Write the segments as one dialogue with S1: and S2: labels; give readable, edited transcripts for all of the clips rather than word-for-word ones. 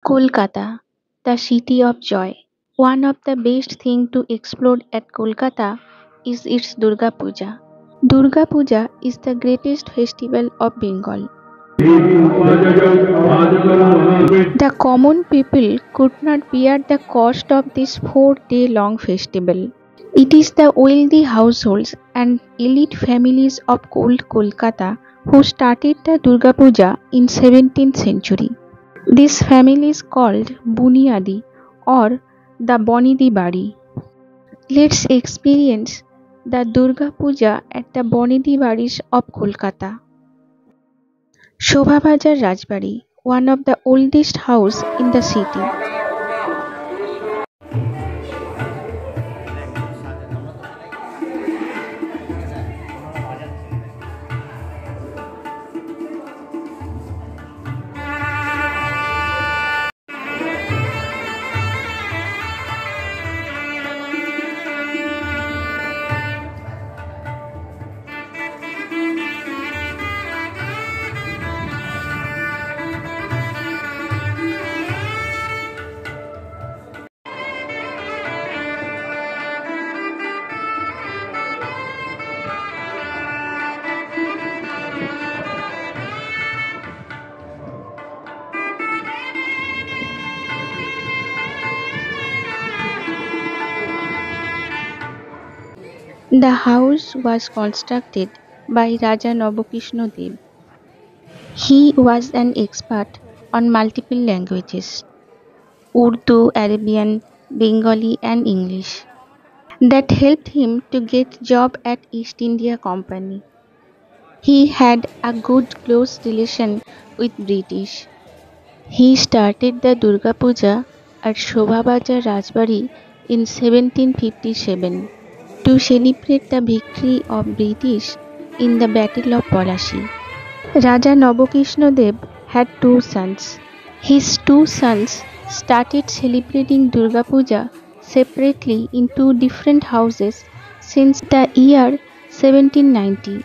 S1: Kolkata, the city of joy. One of the best things to explore at Kolkata is its Durga Puja. Durga Puja is the greatest festival of Bengal. The common people could not bear the cost of this 4 day long festival. It is the wealthy households and elite families of old Kolkata who started the Durga Puja in 17th century. This family is called Buniyadi or the Bonidi Bari. Let's experience the Durga Puja at the Bonidi Baris of Kolkata. Shobhabajar Rajbari, one of the oldest house in the city. The house was constructed by Raja Nabokishno Dev. He was an expert on multiple languages Urdu, Arabian, Bengali, and English. That helped him to get job at East India Company. He had a good close relation with British. He started the Durga Puja at Shobhabajar Rajbari in 1757 to celebrate the victory of British in the Battle of Palashi. Raja Nabokishno Dev had two sons. His two sons started celebrating Durga Puja separately in two different houses since the year 1790.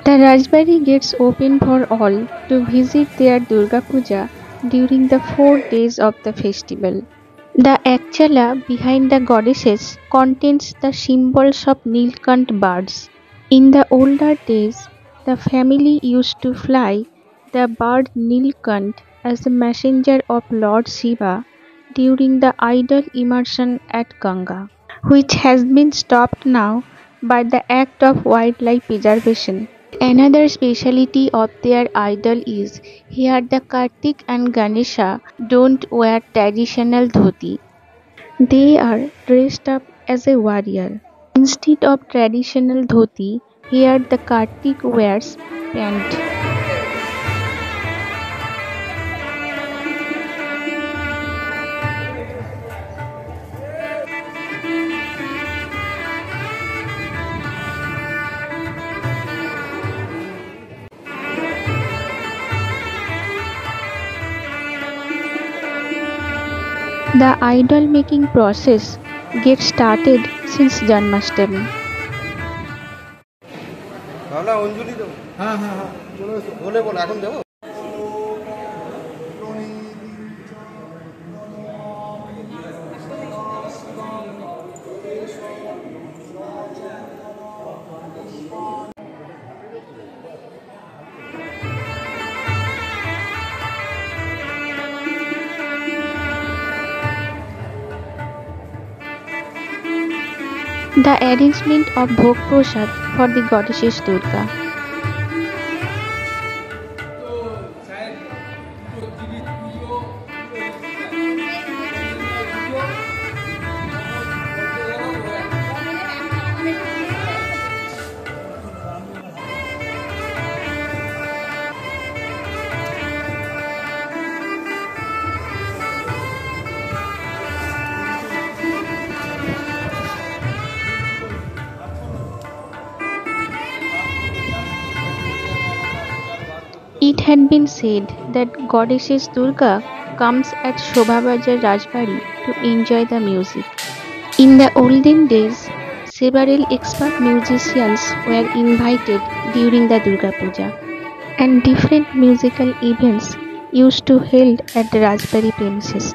S1: The Rajbari gets open for all to visit their Durga Puja during the 4 days of the festival. The Akchala behind the goddesses contains the symbols of Nilkant birds. In the older days, the family used to fly the bird Nilkant as a messenger of Lord Shiva during the idol immersion at Ganga, which has been stopped now by the Act of Wildlife Preservation. Another speciality of their idol is here the Kartik and Ganesha don't wear traditional dhoti. They are dressed up as a warrior. Instead of traditional dhoti, here the Kartik wears pant. The idol making process gets started since Janmashtami.
S2: ভাবনা অঞ্জলি দেবো হ্যাঁ হ্যাঁ হ্যাঁ বলে বল এখন দেবো
S1: The arrangement of Bhog Prasad for the goddesses Durga. It had been said that goddess Durga comes at Shobhabajar Rajbari to enjoy the music. In the olden days, several expert musicians were invited during the Durga Puja, and different musical events used to held at the Rajbari premises.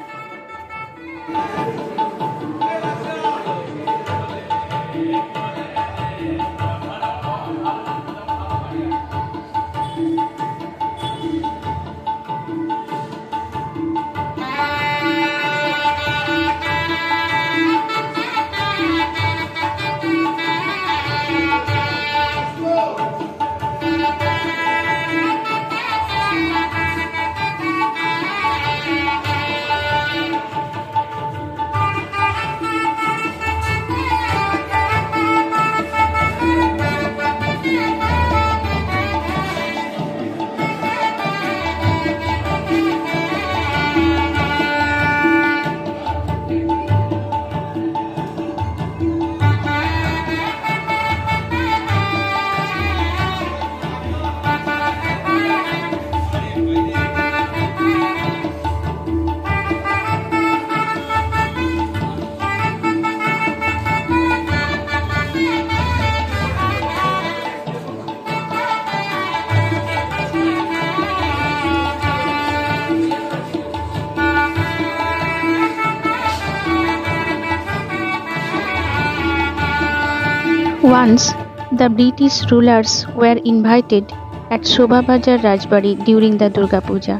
S1: Once, the British rulers were invited at Shobhabajar Rajbari during the Durga Puja.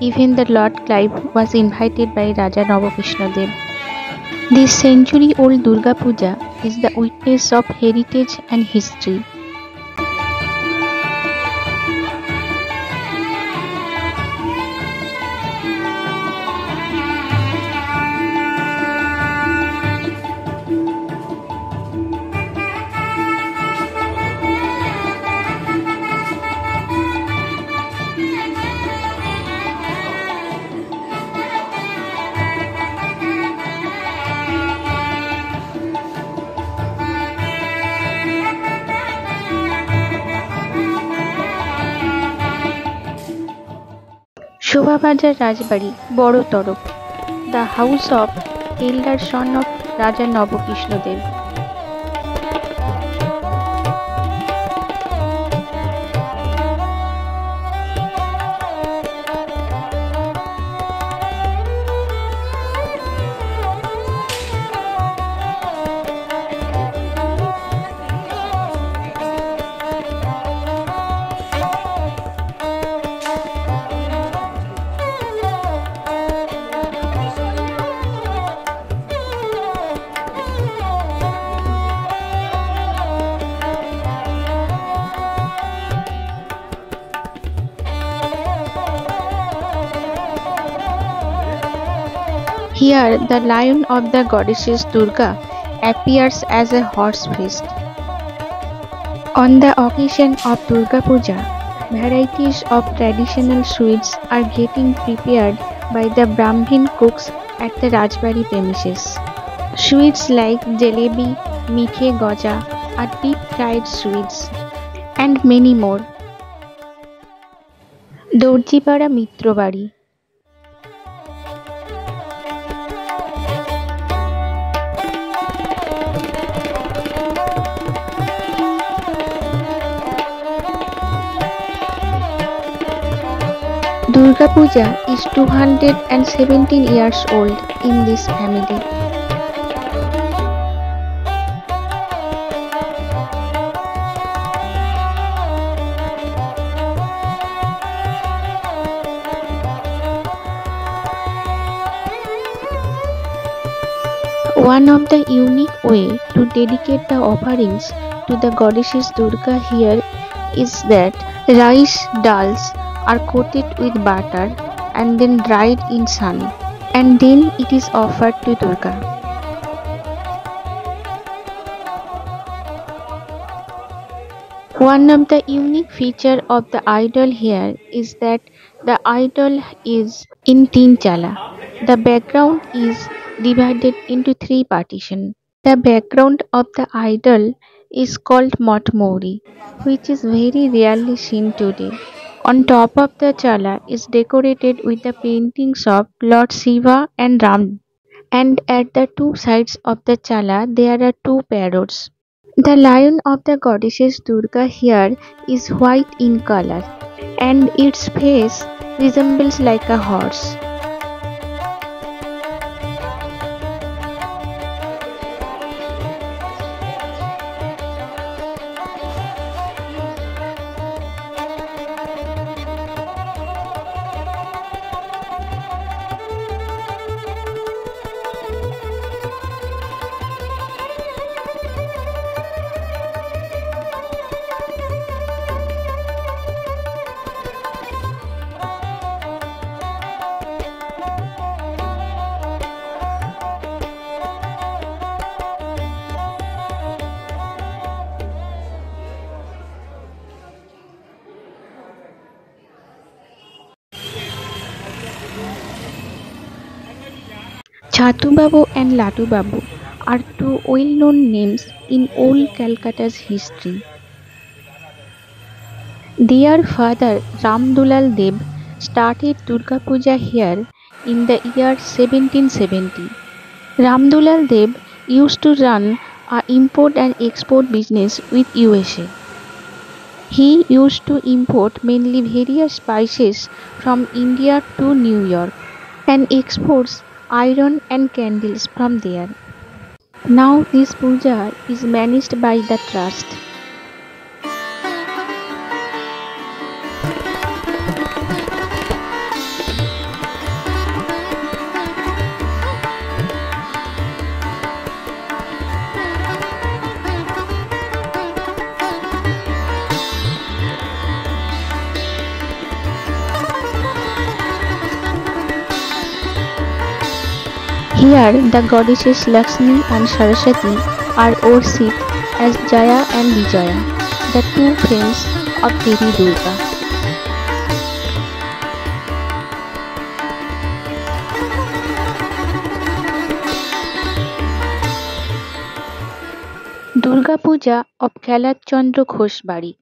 S1: Even the Lord Clive was invited by Raja Navakrishna Dev. This century-old Durga Puja is the witness of heritage and history. Shobhabajar Rajbari, Boro Torop, the house of elder son of Raja Navakrishna Dev. Here, the lion of the goddess Durga appears as a horse feast. On the occasion of Durga Puja, varieties of traditional sweets are getting prepared by the Brahmin cooks at the Rajbari premises. Sweets like jalebi, mithe goja are deep fried sweets, and many more. Darjipara Mitrabari Durga Puja is 217 years old in this family. One of the unique way to dedicate the offerings to the goddess Durga here is that rice dals are coated with butter and then dried in sun, and then it is offered to Durga. One of the unique feature of the idol here is that the idol is in tin chala. The background is divided into three partitions. The background of the idol is called Motmori, which is very rarely seen today. On top of the chala is decorated with the paintings of Lord Shiva and Ram, and at the two sides of the chala there are two parrots. The lion of the goddess Durga here is white in color, and its face resembles like a horse. Chatu Babu and Latu Babu are two well-known names in old Calcutta's history. Their father Ram Dulal Dev started Durga Puja here in the year 1770. Ram Dulal Dev used to run a import and export business with USA. He used to import mainly various spices from India to New York and exports iron and candles from there. Now this puja is managed by the trust. Here the goddesses Lakshmi and Saraswati are worshipped as Jaya and Vijaya, the two friends of Devi Durga. Durga Puja of Kailath Chandra Ghosh Bari.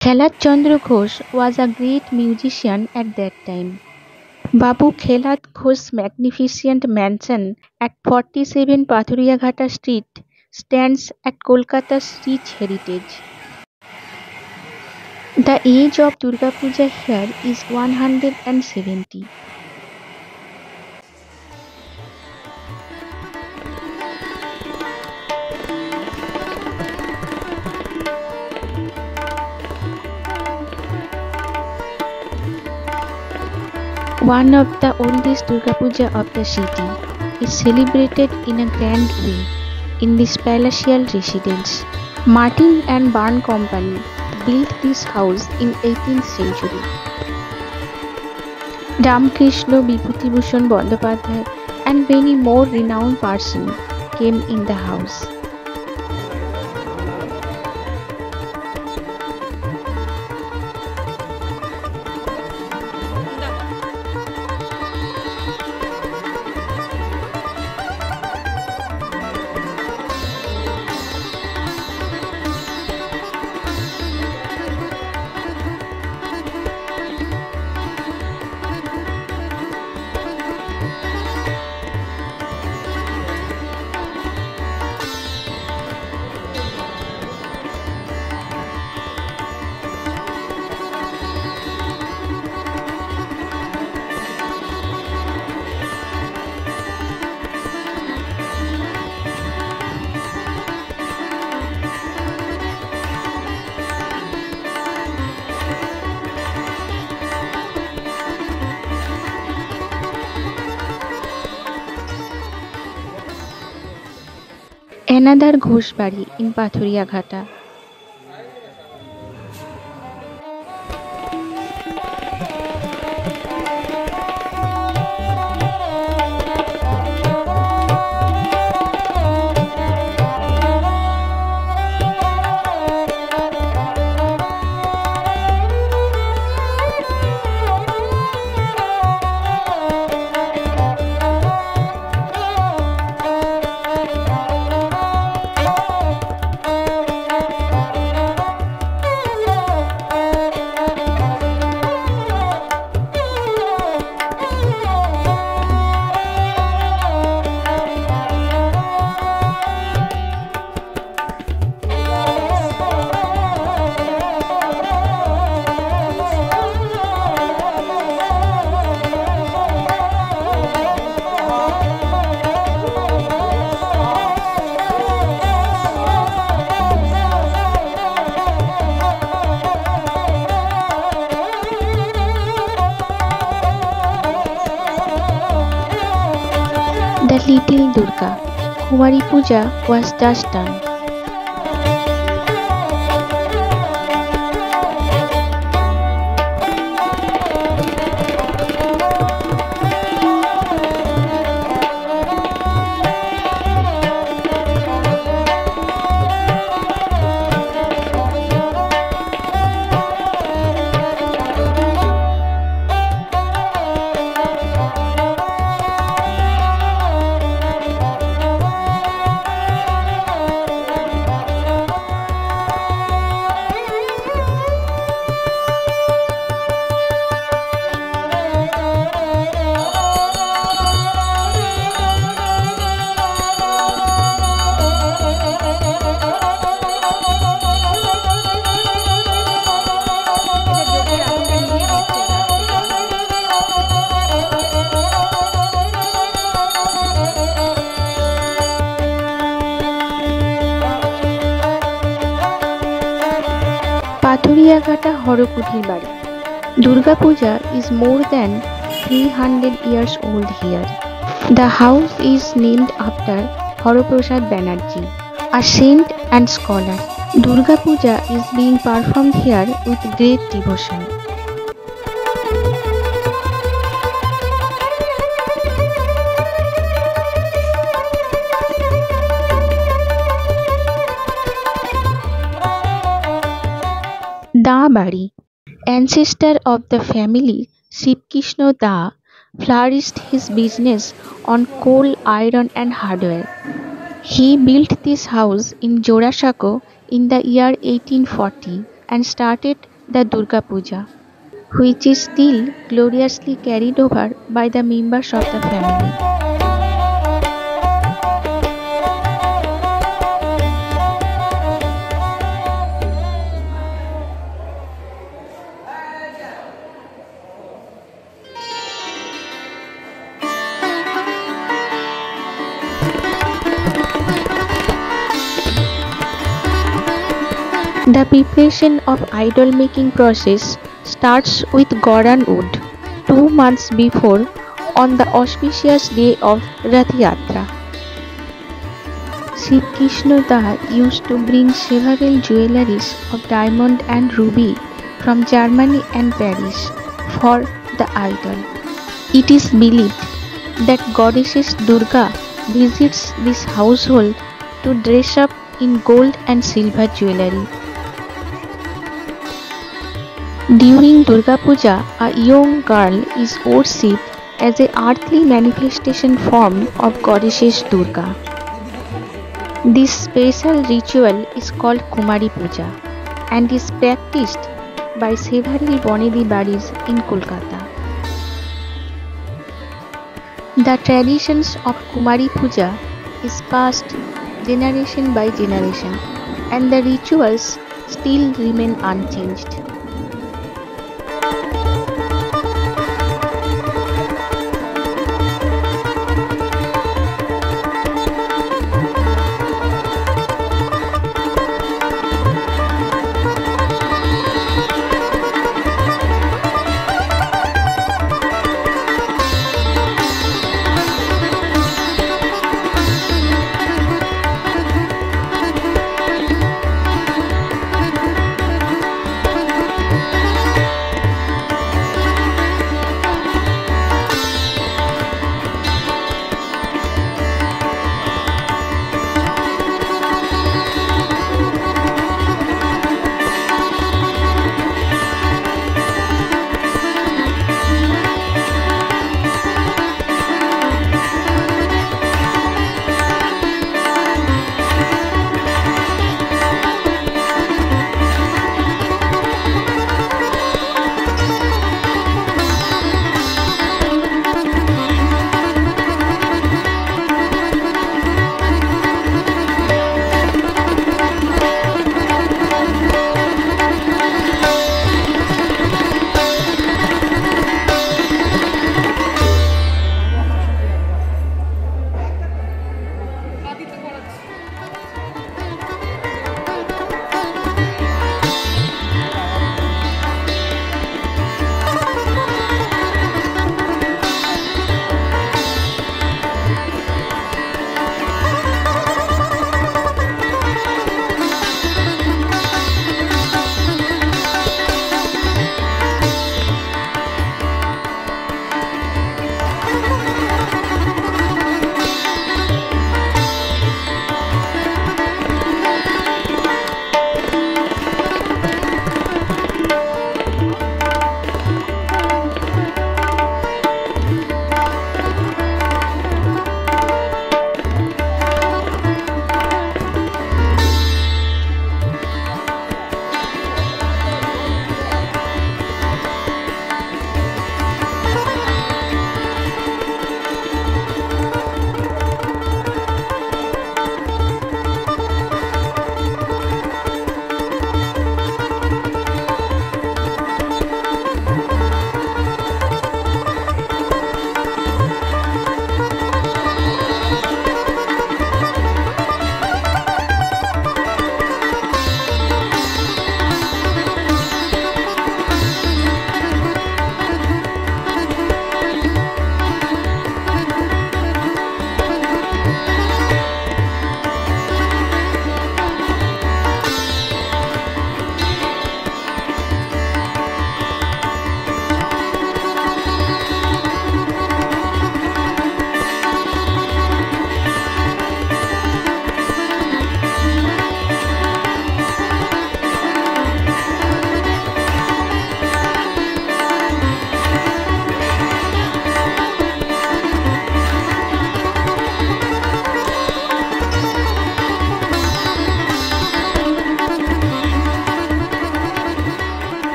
S1: Kailath Chandra Ghosh was a great musician at that time. Babu Kailath Ghosh's magnificent mansion at 47 Pathuriyaghatta Street stands at Kolkata's rich heritage. The age of Durga Puja here is 170. One of the oldest Durga Puja of the city is celebrated in a grand way in this palatial residence. Martin and Barn Company built this house in 18th century. Ramkrishna Vibhutibhushan Bandyopadhyay and many more renowned persons came in the house. Another Ghosh Bari in Pathuriyaghatta. The little Durga. Kumari Puja was just done. Pathuriaghata হরকুঠির বাড়ি. Durga Puja is more than 300 years old here. The house is named after Horoprasad Banerjee, a saint and scholar. Durga Puja is being performed here with great devotion. Da Bari, ancestor of the family Shivkrishna Da, flourished his business on coal, iron and hardware. He built this house in Jorashako in the year 1840 and started the Durga Puja, which is still gloriously carried over by the members of the family. The preparation of idol making process starts with Goran wood 2 months before on the auspicious day of Rath Yatra. Shivkrishna Da used to bring several jewelries of diamond and ruby from Germany and Paris for the idol. It is believed that goddess Durga visits this household to dress up in gold and silver jewelry. During Durga Puja, a young girl is worshipped as a earthly manifestation form of goddess Durga. This special ritual is called Kumari Puja and is practiced by several Bonedi Baris in Kolkata. The traditions of Kumari Puja is passed generation by generation and the rituals still remain unchanged.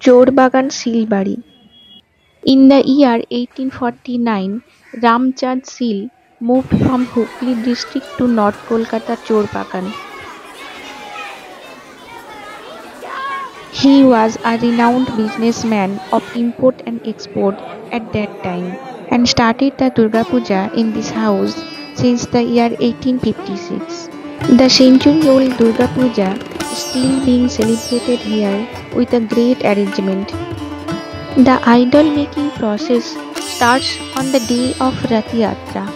S1: Chorbagan Silbari. In the year 1849, Ramchand Sil moved from Hooghly district to North Kolkata Chorbagan. He was a renowned businessman of import and export at that time and started the Durga Puja in this house since the year 1856. The century-old Durga Puja is still being celebrated here with a great arrangement. The idol making process starts on the day of Rath Yatra.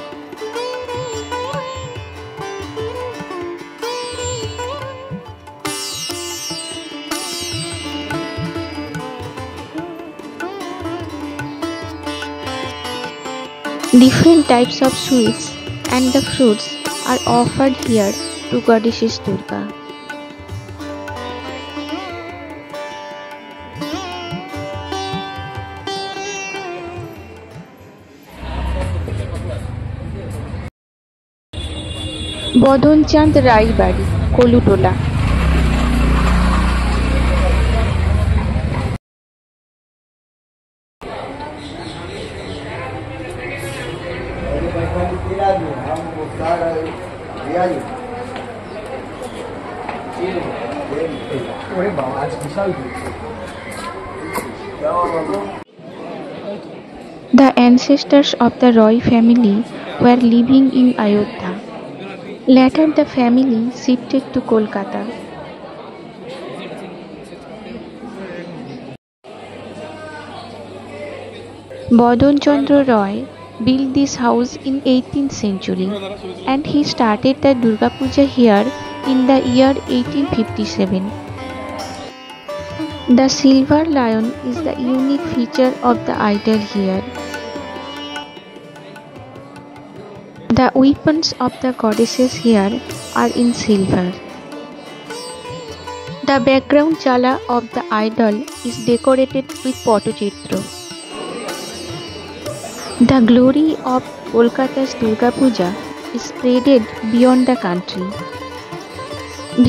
S1: Different types of sweets and the fruits are offered here to Goddess Durga. বদনচাঁদ রায় বাড়ি, Colootola. The ancestors of the Roy family were living in Ayodhya. Later the family shifted to Kolkata. Bodon Chandra Roy built this house in 18th century and he started the Durga Puja here in the year 1857. The silver lion is the unique feature of the idol here. The weapons of the goddesses here are in silver. The background chala of the idol is decorated with Pottochitra. The glory of Kolkata's Durga Puja is spreaded beyond the country.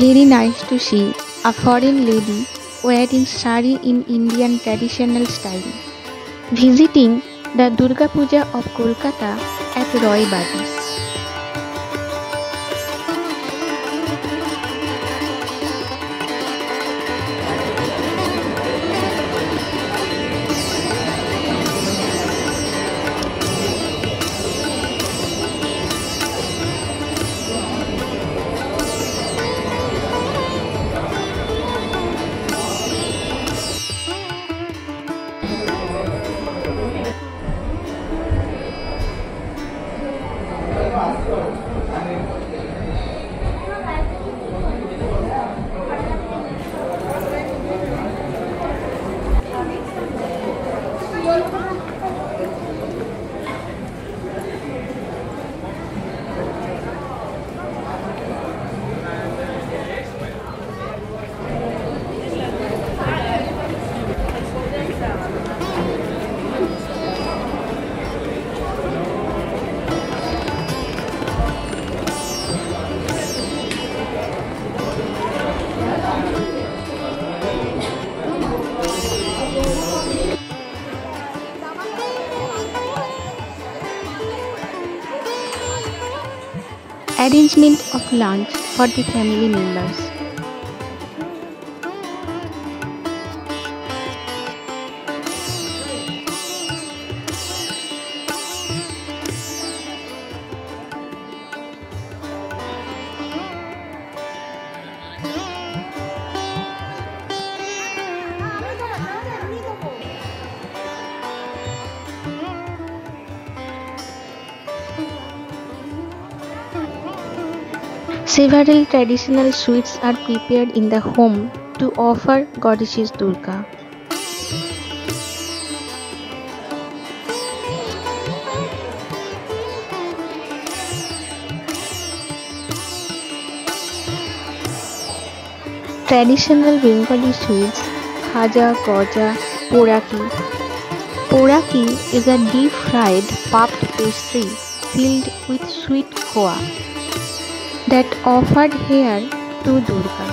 S1: Very nice to see a foreign lady wearing sari in Indian traditional style, visiting the Durga Puja of Kolkata at Roy Badi. Arrangement of lunch for the family members. Several traditional sweets are prepared in the home to offer Goddess Durga. Traditional Bengali sweets, khaja, goja, poraki. Poraki is a deep-fried puffed pastry filled with sweet khoa that offered here to Durga.